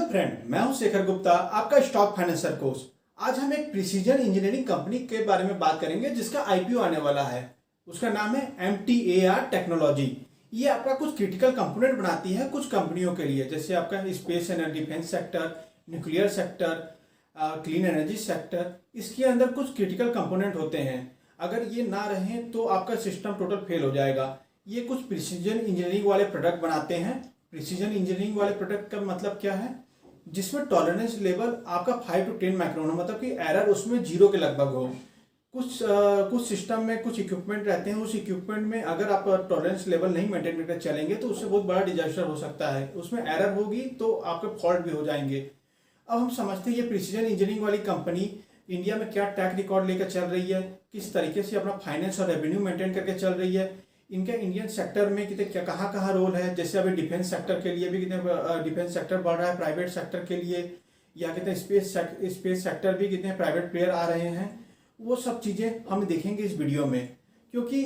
Friend, मैं हूं शेखर गुप्ता, आपका स्टॉक फाइनेंसर कोच। आज हम एक प्रिसीजन इंजीनियरिंग कंपनी के बारे में बात करेंगे जिसका आईपीओ आने वाला है। उसका नाम है MTAR टेक्नोलॉजी। ये आपका कुछ क्रिटिकल कंपोनेंट बनाती है कुछ कंपनियों के लिए, जैसे आपका space and defence sector, nuclear sector, clean energy sector. इसके अंदर कुछ क्रिटिकल कंपोनेंट होते हैं, अगर ये ना रहें तो आपका सिस्टम टोटल फेल हो जाएगा। ये कुछ प्रिसीजन इंजीनियरिंग वाले प्रोडक्ट बनाते हैं। प्रिसीजन इंजीनियरिंग वाले प्रोडक्ट का मतलब क्या है? जिसमें टॉलरेंस लेवल आपका 5 to 10 माइक्रोन हो, मतलब कि एरर उसमें 0 के लगभग हो। कुछ सिस्टम में कुछ इक्विपमेंट रहते हैं, उस इक्विपमेंट में अगर आप टॉलरेंस लेवल नहीं मेंटेन करके चलेंगे तो उससे बहुत बड़ा डिजास्टर हो सकता है। उसमें एरर होगी तो आपके फॉल्ट भी हो जाएंगे। अब हम समझते हैं ये प्रिसीजन इंजीनियरिंग वाली कंपनी इंडिया में क्या ट्रैक रिकॉर्ड लेकर चल रही है, किस तरीके से अपना फाइनेंस और रेवेन्यू मेंटेन करके चल रही है, इनका इंडियन सेक्टर में कितने क्या कहाँ रोल है। जैसे अभी डिफेंस सेक्टर के लिए भी कितने डिफेंस सेक्टर बढ़ रहा है, प्राइवेट सेक्टर के लिए, या कितने स्पेस सेक्टर भी कितने प्राइवेट प्लेयर आ रहे हैं। वो सब चीज़ें हम देखेंगे इस वीडियो में, क्योंकि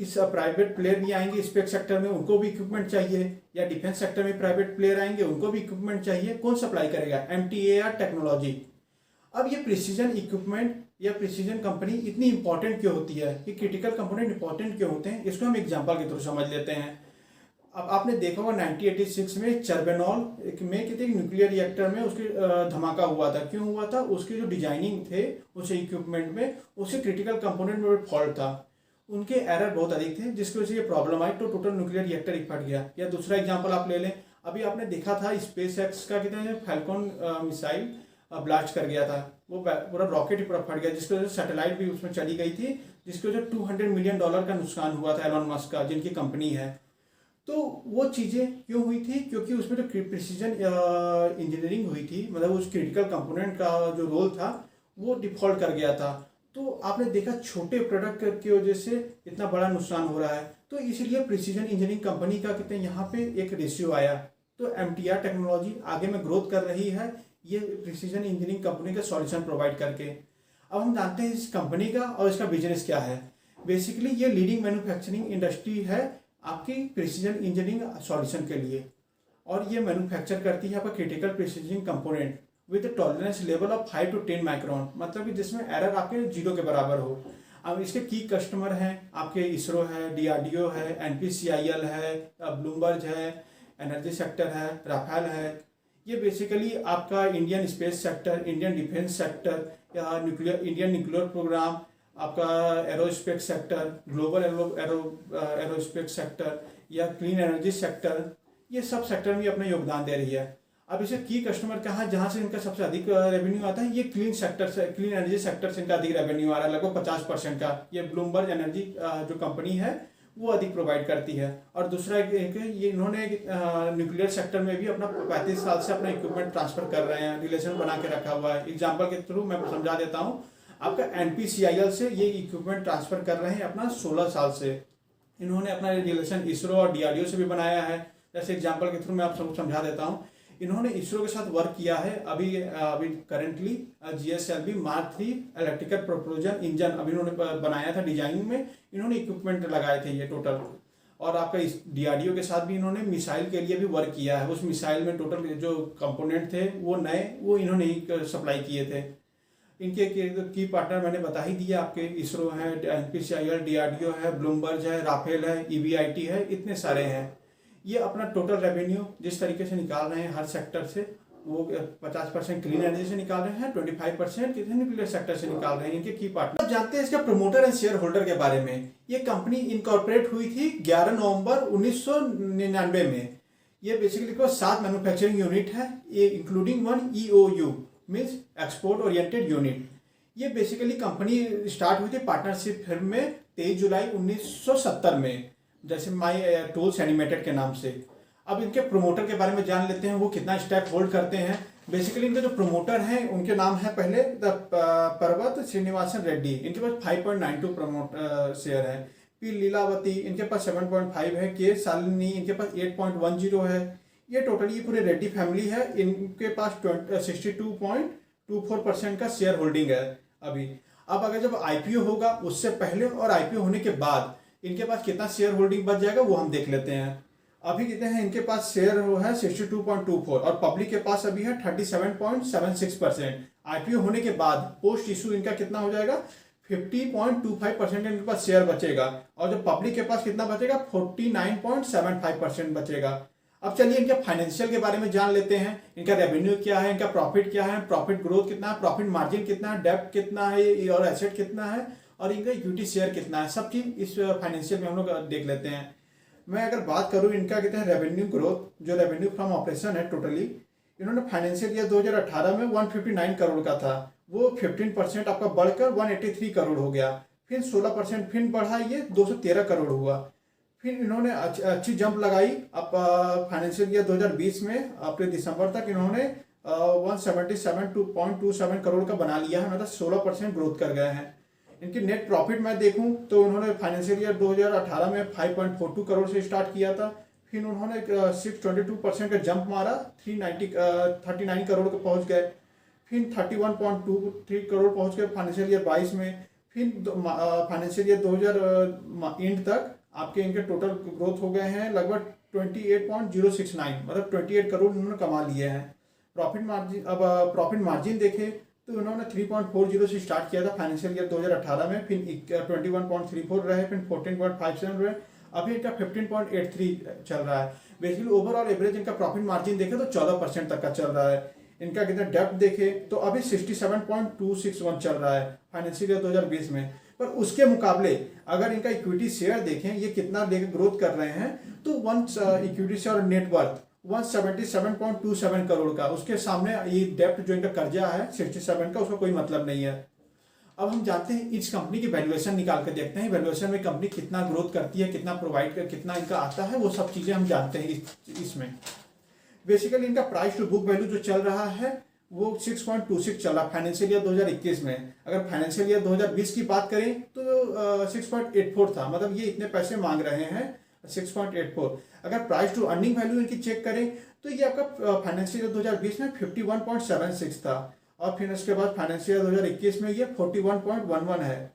इस प्राइवेट प्लेयर भी आएंगे स्पेस सेक्टर में, उनको भी इक्विपमेंट चाहिए, या डिफेंस सेक्टर में प्राइवेट प्लेयर आएंगे उनको भी इक्विपमेंट चाहिए। कौन सप्लाई करेगा? MTAR technology. अब ये प्रिसीजन इक्विपमेंट या प्रिसीजन कंपनी इतनी इंपॉर्टेंट क्यों होती है, ये क्रिटिकल कंपोनेंट इंपॉर्टेंट क्यों होते हैं, इसको हम एग्जांपल के थ्रू समझ लेते हैं। अब आपने देखा होगा 1986 में चर्बेनॉल में कितने न्यूक्लियर रिएक्टर में उसकी धमाका हुआ था। क्यों हुआ था? उसकी जो डिजाइनिंग थे उस इक्विपमेंट में, उसके क्रिटिकल कंपोनेंट में फॉल्ट था, उनके एरर बहुत अधिक थे, जिसकी वजह से ये प्रॉब्लम आई, तो टोटल न्यूक्लियर रिएक्टर ही फट गया। या दूसरा एग्जाम्पल आप ले लें, अभी आपने देखा था स्पेस एक्स का कितने फैल्कॉन मिसाइल ब्लास्ट कर गया था, वो पूरा रॉकेट ही पूरा फट गया, जिसकी वजह से सैटेलाइट भी उसमें चली गई थी, जिसकी वजह से $200 मिलियन का नुकसान हुआ था एलन मस्क का, जिनकी कंपनी है। तो वो चीज़ें क्यों हुई थी? क्योंकि उसमें जो प्रिसीजन इंजीनियरिंग हुई थी, मतलब उस क्रिटिकल कंपोनेंट का जो रोल था वो डिफॉल्ट कर गया था। तो आपने देखा छोटे प्रोडक्ट की वजह से इतना बड़ा नुकसान हो रहा है, तो इसलिए प्रिसीजन इंजीनियरिंग कंपनी का कितने यहाँ पे एक रेशियो आया। तो MTAR टेक्नोलॉजी आगे में ग्रोथ कर रही है, ये प्रिसीजन इंजीनियरिंग कंपनी का सॉल्यूशन प्रोवाइड करके। अब हम जानते हैं इस कंपनी का और इसका बिजनेस क्या है। बेसिकली ये लीडिंग मैन्युफैक्चरिंग इंडस्ट्री है आपकी प्रिसीजन इंजीनियरिंग सॉल्यूशन के लिए, और ये मैन्युफैक्चर करती है आपका critical precision component with tolerance level of 5 to 10 micron, मतलब कि जिसमें एरर आपके 0 के बराबर हो। अब इसके की कस्टमर हैं आपके इसरो है, DRDO है, NPCIL है, ब्लूमबर्ग है, एनर्जी सेक्टर है, राफेल है। ये बेसिकली आपका Indian space sector, Indian defence sector, या इंडियन न्यूक्लियर प्रोग्राम, आपका aerospace sector, global aerospace sector, या क्लीन एनर्जी सेक्टर, ये सब सेक्टर में अपना योगदान दे रही है। अब इसे की कस्टमर कहाँ जहाँ से इनका सबसे अधिक रेवेन्यू आता है, ये क्लीन सेक्टर से, क्लीन एनर्जी सेक्टर से इनका अधिक रेवेन्यू आ रहा है, लगभग 50% का। ये ब्लूमबर्ग एनर्जी जो कंपनी है वो अधिक प्रोवाइड करती है। और दूसरा ये इन्होंने न्यूक्लियर सेक्टर में भी अपना 35 साल से अपना इक्विपमेंट ट्रांसफर कर रहे हैं, रिलेशन बना के रखा हुआ है। एग्जांपल के थ्रू मैं समझा देता हूँ, आपका NPCIL से ये इक्विपमेंट ट्रांसफर कर रहे हैं अपना 16 साल से। इन्होंने अपना रिलेशन इसरो और DRDO से भी बनाया है। जैसे एग्जाम्पल के थ्रू मैं आप सबको समझा देता हूँ, इन्होंने इसरो के साथ वर्क किया है। अभी currently GSLV Mark 3 electrical propulsion engine अभी इन्होंने बनाया था, डिजाइनिंग में इन्होंने इक्विपमेंट लगाए थे ये टोटल। और आपका इस DRDO के साथ भी इन्होंने मिसाइल के लिए भी वर्क किया है। उस मिसाइल में टोटल जो कंपोनेंट थे वो नए, वो इन्होंने ही सप्लाई किए थे। इनके की पार्टनर मैंने बता ही दिया, आपके इसरो है, NPCIL, DRDO है, ब्लूमबर्ग है, राफेल है, EBIT है, इतने सारे हैं। ये अपना टोटल रेवेन्यू जिस तरीके से निकाल रहे हैं हर सेक्टर से, वो 50% क्लीन एनर्जी से निकाल रहे हैं, 25% कितने न्यूक्लियर सेक्टर से निकाल रहे हैं इनके की पार्टनर। अब जानते हैं इसका प्रमोटर एंड शेयर होल्डर के बारे में। ये कंपनी इनकॉर्पोरेट हुई थी 11 नवंबर 1999 में। ये बेसिकली 7 मैन्युफैक्चरिंग यूनिट है, ये including 1 EOU means export oriented unit. ये बेसिकली कंपनी स्टार्ट हुई थी पार्टनरशिप फिल्म में 23 जुलाई 1970 में, जैसे माई टूल्स एनिमेटेड के नाम से। अब इनके प्रोमोटर के बारे में जान लेते हैं, वो कितना स्टेक होल्ड करते हैं। बेसिकली इनके जो प्रोमोटर हैं उनके नाम है पहले पर्वत श्रीनिवासन रेड्डी, इनके पास 5.92 शेयर है। P लीलावती, इनके पास 7.5 है। K शालिनी, इनके पास 8.10 है। ये टोटली ये पूरे रेड्डी फैमिली है, इनके पास 62.24% का शेयर होल्डिंग है अभी। अब अगर जब IPO होगा उससे पहले और IPO होने के बाद इनके पास कितना शेयर होल्डिंग बच जाएगा वो हम देख लेते हैं। अभी कितने हैं इनके पास शेयर वो है 62.24 और पब्लिक के पास अभी है 37.76%। आईपीओ होने के बाद पोस्ट इशू इनका कितना हो जाएगा 50.25% इनके पास शेयर बचेगा और जो पब्लिक के पास कितना बचेगा 49.75% बचेगा। अब चलिए इनके फाइनेंशियल के बारे में जान लेते हैं। इनका रेवेन्यू क्या है, इनका प्रॉफिट क्या है, प्रॉफिट ग्रोथ कितना है, प्रॉफिट मार्जिन कितना है, डेब्ट कितना है और एसेट कितना है और इनका इक्विटी शेयर कितना है, सब चीज इस फाइनेंशियल में हम लोग देख लेते हैं। मैं अगर बात करूं इनका कितना है रेवेन्यू ग्रोथ, जो रेवेन्यू फ्रॉम ऑपरेशन है टोटली, इन्होंने फाइनेंशियल ईयर 2018 में 159 करोड़ का था, वो 15% आपका बढ़कर 183 करोड़ हो गया। फिर 16% फिर बढ़ा, ये 213 करोड़ हुआ। फिर इन्होंने अच्छी जंप लगाई। अब फाइनेंशियल ईयर 2020 में अपने दिसंबर तक इन्होंने 177.27 करोड़ का बना लिया है, मतलब 16% ग्रोथ कर गए हैं। इनकी नेट प्रॉफिट मैं देखूं तो उन्होंने फाइनेंशियल ईयर 2018 में 5.42 करोड़ से स्टार्ट किया था, फिर उन्होंने 622% का जंप मारा, 39 करोड़ को पहुंच गए, फिर 31.23 करोड़ पहुंच गए फाइनेंशियल ईयर 22 में। फिर फाइनेंशियल ईयर 2000 एंड तक आपके इनके टोटल ग्रोथ हो गए हैं लगभग 28.069, मतलब 28 करोड़ उन्होंने कमा लिए हैं। प्रॉफिट मार्जिन, अब प्रॉफिट मार्जिन देखें तो उन्होंने 3.40 से स्टार्ट किया था फाइनेंशियल ईयर 2018 में, फिर 21.34 रहे, फिर 14.57 रहे, अभी इनका 15.83 चल रहा है। बेसिकली ओवरऑल एवरेज इनका प्रॉफिट मार्जिन देखें तो 14% तक का चल रहा है। इनका कितना डेप्थ देखे तो अभी 67.261 चल रहा है फाइनेंशियल ईयर 2020 में। पर उसके मुकाबले अगर इनका इक्विटी शेयर देखें ये कितना ग्रोथ कर रहे हैं, तो इक्विटी शेयर नेटवर्थ 177.27 करोड़ का, उसके सामने ये डेप्ट जो इनका कर्जा है 67 का, उसका कोई मतलब नहीं है। अब हम जानते हैं इस कंपनी की वैल्यूएशन निकाल कर देखते हैं, वैल्यूएशन में कंपनी कितना ग्रोथ करती है, कितना प्रोवाइड कर, कितना इनका आता है, वो सब चीजें हम जानते हैं इसमें। बेसिकली इनका प्राइस टू बुक वैल्यू जो चल रहा है वो 6.26 चल रहा है फाइनेंशियल ईयर 2021 में। अगर फाइनेंशियल ईयर 2020 की बात करें तो 6.84 था, मतलब ये इतने पैसे मांग रहे हैं 6.84। अगर प्राइस टू अर्निंग वैल्यू इनकी चेक करें तो ये आपका फाइनेंशियल ईयर 2020 में 51.76 था और फिर उसके बाद फाइनेंशियल ईयर 2021 में ये 41.11 है।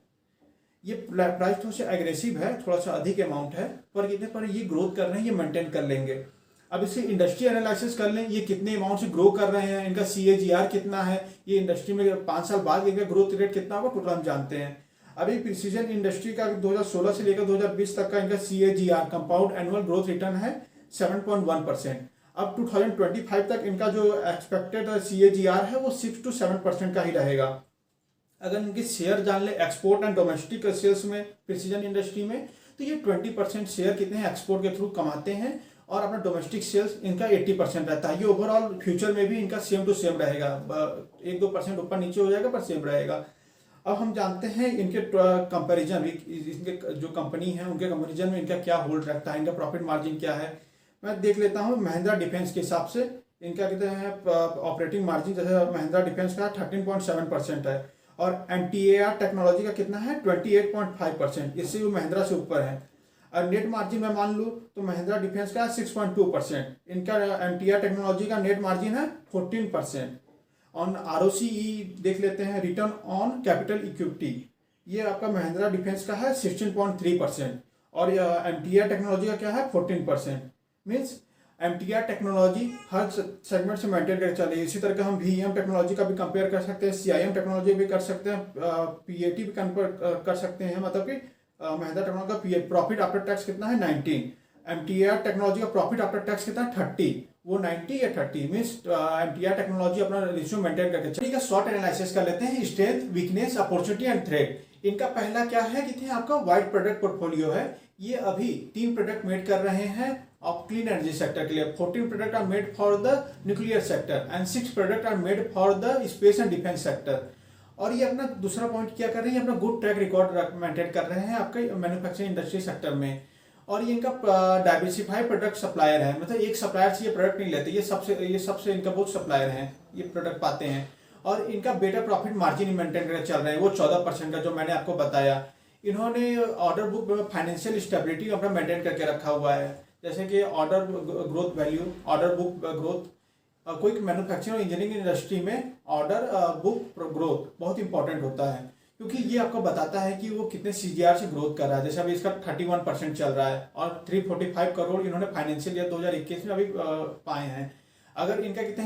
ये प्राइस थोड़ा सा एग्रेसिव है, थोड़ा सा अधिक अमाउंट है, पर कितने पर ये ग्रोथ कर रहे हैं, ये मेंटेन कर लेंगे। अब इसे इंडस्ट्री एनालिसिस कर लें, ये कितने अमाउंट से ग्रो कर रहे हैं, इनका CAGR कितना है, ये इंडस्ट्री में 5 साल बाद इनका ग्रोथ रेट कितना होगा, टोटल हम जानते हैं। अभी प्रिसीजन इंडस्ट्री का 2016 से लेकर 2020 तक का इनका CAGR compound annual growth return है 7.1%। अब 2025 तक इनका जो एक्सपेक्टेड CAGR है वो 6 to 7% का ही रहेगा। अगर इनके शेयर जान ले एक्सपोर्ट एंड डोमेस्टिक सेल्स में प्रिसीजन इंडस्ट्री में, तो ये 20% शेयर कितने हैं एक्सपोर्ट के थ्रू कमाते हैं और अपना डोमेस्टिक सेल्स इनका 80% रहता है। ये ओवरऑल फ्यूचर में भी इनका सेम टू सेम रहेगा, 1-2% ऊपर नीचे हो जाएगा पर सेम रहेगा। अब हम जानते हैं इनके कंपैरिजन, इनके जो कंपनी है उनके कंपैरिजन में इनका क्या होल्ड रखता है, इनका प्रॉफिट मार्जिन क्या है। मैं देख लेता हूँ महिंद्रा डिफेंस के हिसाब से इनका कितने हैं ऑपरेटिंग मार्जिन, जैसे महिंद्रा डिफेंस का 13.7% है और MTAR टेक्नोलॉजी का कितना है 28.5%, इससे वो महिंद्रा से ऊपर है। और नेट मार्जिन में मान लूँ तो महिंद्रा डिफेंस का 6.2%, इनका MTAR टेक्नोलॉजी का नेट मार्जिन है 14%। ऑन ROCE देख लेते हैं, रिटर्न ऑन कैपिटल इक्विटी, ये आपका महिंद्रा डिफेंस का है 16.3% और MTAR टेक्नोलॉजी का क्या है 14%। मीन्स MTAR टेक्नोलॉजी हर सेगमेंट से मेंटेन करके चल रही है। इसी तरह का हम VEM टेक्नोलॉजी का भी कंपेयर कर सकते हैं, CIM टेक्नोलॉजी भी कर सकते हैं, PAT भी कंपेयर कर सकते हैं। मतलब कि महिंद्रा टेक्नोलॉजी का प्रॉफिट आफ्टर टैक्स कितना है 19, MTAR टेक्नोलॉजी का प्रॉफिट आफ्टर टैक्स कितना है 30, वो 90 या 30। मीन्स MTAR टेक्नोलॉजी अपना रेशियो मेंटेन करके चलिए। ठीक है, शॉर्ट एनालिसिस कर लेते हैं, strength, weakness, opportunity and threat. इनका पहला क्या है कि आपका वाइड प्रोडक्ट पोर्टफोलियो है, ये अभी 3 प्रोडक्ट मेड कर रहे हैं ऑफ क्लीन एनर्जी सेक्टर के लिए। 14 product are made for the nuclear sector and 6 product are made for the space and defence sector. और ये अपना दूसरा पॉइंट क्या कर रहे हैं, अपना गुड ट्रैक रिकॉर्ड मेंटेन कर रहे हैं आपके मैन्युफैक्चरिंग इंडस्ट्री सेक्टर में। और ये इनका डाइवर्सिफाइड प्रोडक्ट सप्लायर है, मतलब एक सप्लायर से ये प्रोडक्ट नहीं लेते, ये सबसे इनका बहुत सप्लायर हैं, ये प्रोडक्ट पाते हैं। और इनका बेटर प्रॉफिट मार्जिन मेंटेन करके चल रहे हैं, वो 14% का जो मैंने आपको बताया। इन्होंने ऑर्डर बुक में फाइनेंशियल स्टेबिलिटी अपना मेंटेन करके रखा हुआ है, जैसे कि order growth value, order book growth. कोई मैन्युफैक्चरिंग इंजीनियरिंग इंडस्ट्री में ऑर्डर बुक ग्रोथ बहुत इंपॉर्टेंट होता है, क्योंकि ये आपको बताता है कि वो कितने सीजीआर से ग्रोथ कर रहा है। जैसे अभी इसका 31% चल रहा है और 345 करोड़ इन्होंने फाइनेंशियल ईयर 2021 में अभी पाए हैं। अगर इनका कितने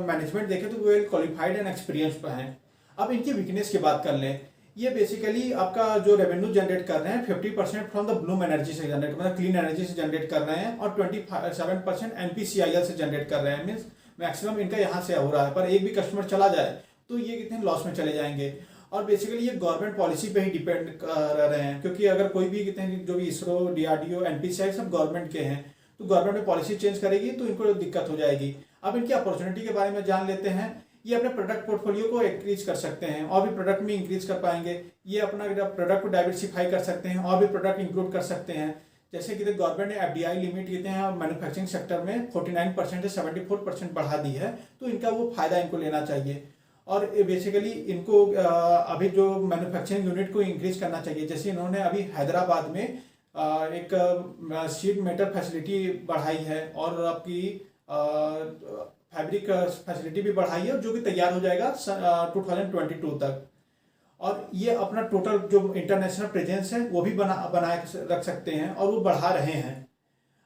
मैनेजमेंट देखें तो वेल क्वालिफाइड एंड एक्सपीरियंस्ड हैं। अब इनकी वीकनेस की बात कर लें, ये बेसिकली आपका जो रेवेन्यू जनरेट कर रहे हैं 50% फ्रॉम द ब्लूम एनर्जी से जनरेट, मतलब क्लीन एनर्जी से जनरेट कर रहे हैं, और 27% NPCIL से जनरेट कर रहे हैं। मीन्स मैक्सिमम इनका यहाँ से हो रहा है, पर एक भी कस्टमर चला जाए तो ये कितने लॉस में चले जाएंगे। और बेसिकली ये गवर्नमेंट पॉलिसी पे ही डिपेंड कर रहे हैं, क्योंकि अगर कोई भी कितने जो भी इसरो, DRDO, NPCI सब गवर्नमेंट के हैं, तो गवर्नमेंट में पॉलिसी चेंज करेगी तो इनको दिक्कत हो जाएगी। अब इनकी अपॉर्चुनिटी के बारे में जान लेते हैं। ये अपने प्रोडक्ट पोर्टफोलियो को इंक्रीज कर सकते हैं और भी प्रोडक्ट में इंक्रीज कर पाएंगे। ये अपना प्रोडक्ट को डाइवर्सिफाई कर सकते हैं और भी प्रोडक्ट इंक्लूड कर सकते हैं। जैसे कि गवर्नमेंट ने FDI लिमिट कहते हैं मैन्युफैक्चरिंग सेक्टर में 49% से 74% बढ़ा दी है, तो इनका वो फायदा इनको लेना चाहिए। और बेसिकली इनको अभी जो मैन्युफैक्चरिंग यूनिट को इंक्रीज करना चाहिए। जैसे इन्होंने अभी हैदराबाद में एक शीट मेटल फैसिलिटी बढ़ाई है और आपकी फैब्रिक फैसिलिटी भी बढ़ाई है, जो कि तैयार हो जाएगा 2022 तक। और ये अपना टोटल जो इंटरनेशनल प्रेजेंस है वो भी बनाए रख सकते हैं और वो बढ़ा रहे हैं।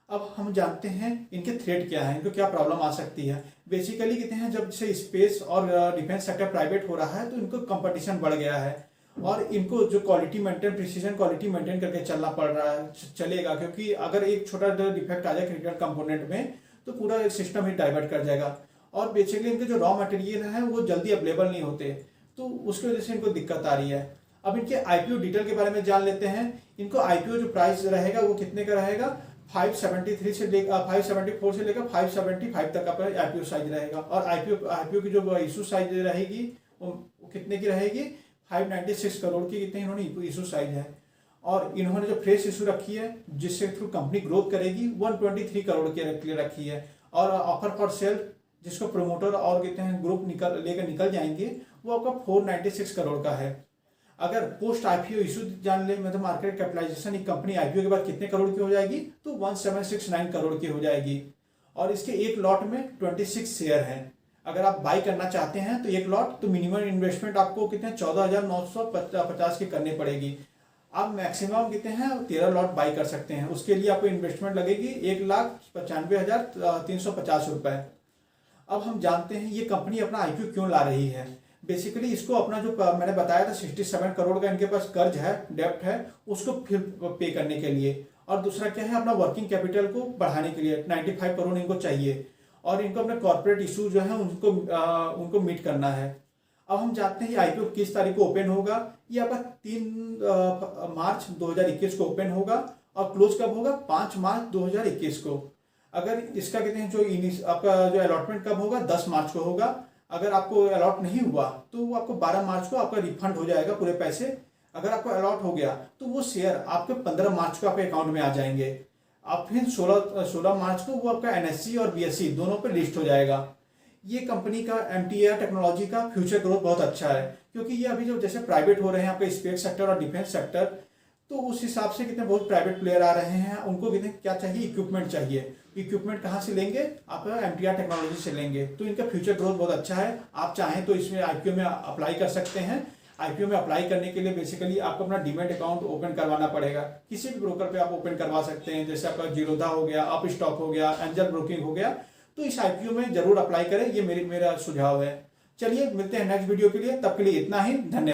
अब हम जानते हैं इनके थ्रेट क्या है, इनको क्या प्रॉब्लम आ सकती है। बेसिकली कहते हैं जब से स्पेस और डिफेंस सेक्टर प्राइवेट हो रहा है तो इनको कंपटीशन बढ़ गया है और इनको जो quality maintain, precision quality maintain करके चलना पड़ रहा है, चलेगा। क्योंकि अगर एक छोटा डिफेक्ट आ जाए क्रिटिकल कंपोनेंट में तो पूरा सिस्टम ही डाइवर्ट कर जाएगा। और बेसिकली इनके जो रॉ मटेरियल है वो जल्दी अवेलेबल नहीं होते, तो उसकी वजह से इनको दिक्कत आ रही है। अब इनके IPO डिटेल के बारे में जान लेते हैं। इनको IPO जो प्राइस रहेगा वो कितने का रहेगा, 573 से लेकर 574 से लेकर 575 तक का IPO साइज रहेगा। और IPO की जो इशू साइज रहेगी वो कितने की रहेगी, 596 करोड़ की कितने इन्होंने इशू साइज है। और इन्होंने जो फ्रेश इशू रखी है जिससे थ्रू कंपनी ग्रोथ करेगी 123 करोड़ की रखी है। और ऑफर फॉर सेल जिसको प्रोमोटर और कहते हैं ग्रुप लेकर निकल जाएंगे वो आपका 496 करोड़ का है। अगर पोस्ट IPO इशू जान ले, मतलब मार्केट कैपिटलाइजेशन एक कंपनी IPO के बाद कितने करोड़ की हो जाएगी, तो 1769 करोड़ की हो जाएगी। और इसके एक लॉट में 26 शेयर हैं। अगर आप बाई करना चाहते हैं तो एक लॉट, तो मिनिमम इन्वेस्टमेंट आपको कितने 14,950 की करनी पड़ेगी। आप मैक्सिमम कितने हैं 13 लॉट बाई कर सकते हैं। उसके लिए आपको इन्वेस्टमेंट लगेगी 1,95,350 रुपए। अब हम जानते हैं ये कंपनी अपना IPO क्यों ला रही है। बेसिकली इसको अपना जो मैंने बताया था 67 करोड़ का इनके पास कर्ज है, डेप्ट है, उसको फिर पे करने के लिए। और दूसरा क्या है, अपना वर्किंग कैपिटल को बढ़ाने के लिए 95 करोड़ इनको चाहिए। और इनको अपने कॉर्पोरेट इशू जो है उनको मीट करना है। अब हम जानते हैं ये IPO किस तारीख को ओपन होगा। ये आपका 3 मार्च 2021 को ओपन होगा और क्लोज कब होगा, 5 मार्च 2021 को। अगर इसका कहते हैं जो आपका जो अलॉटमेंट कब होगा, 10 मार्च को होगा। अगर आपको अलॉट नहीं हुआ तो वो आपको 12 मार्च को आपका रिफंड हो जाएगा पूरे पैसे। अगर आपको अलॉट हो गया तो वो शेयर आपके 15 मार्च को आपके अकाउंट में आ जाएंगे। आप फिर 16 मार्च को वो आपका NSE और BSE दोनों पे लिस्ट हो जाएगा। ये कंपनी का MTAR टेक्नोलॉजी का फ्यूचर ग्रोथ बहुत अच्छा है, क्योंकि ये अभी जो जैसे प्राइवेट हो रहे हैं आपके स्पेस सेक्टर और डिफेंस सेक्टर, तो उस हिसाब से कितने बहुत प्राइवेट प्लेयर आ रहे हैं। उनको कितने क्या चाहिए, इक्विपमेंट चाहिए। इक्विपमेंट कहाँ से लेंगे, आप MTAR टेक्नोलॉजी से लेंगे। तो इनका फ्यूचर ग्रोथ बहुत अच्छा है। आप चाहें तो इसमें IPO में अप्लाई कर सकते हैं। IPO में अप्लाई करने के लिए बेसिकली आपको अपना डीमैट अकाउंट ओपन करवाना पड़ेगा। किसी भी ब्रोकर पे आप ओपन करवा सकते हैं, जैसे आपका जीरोधा हो गया, अप स्टॉक हो गया, एंजल ब्रोकिंग हो गया। तो इस IPO में जरूर अप्लाई करें, ये मेरा सुझाव है। चलिए मिलते हैं नेक्स्ट वीडियो के लिए, तब के लिए इतना ही, धन्यवाद।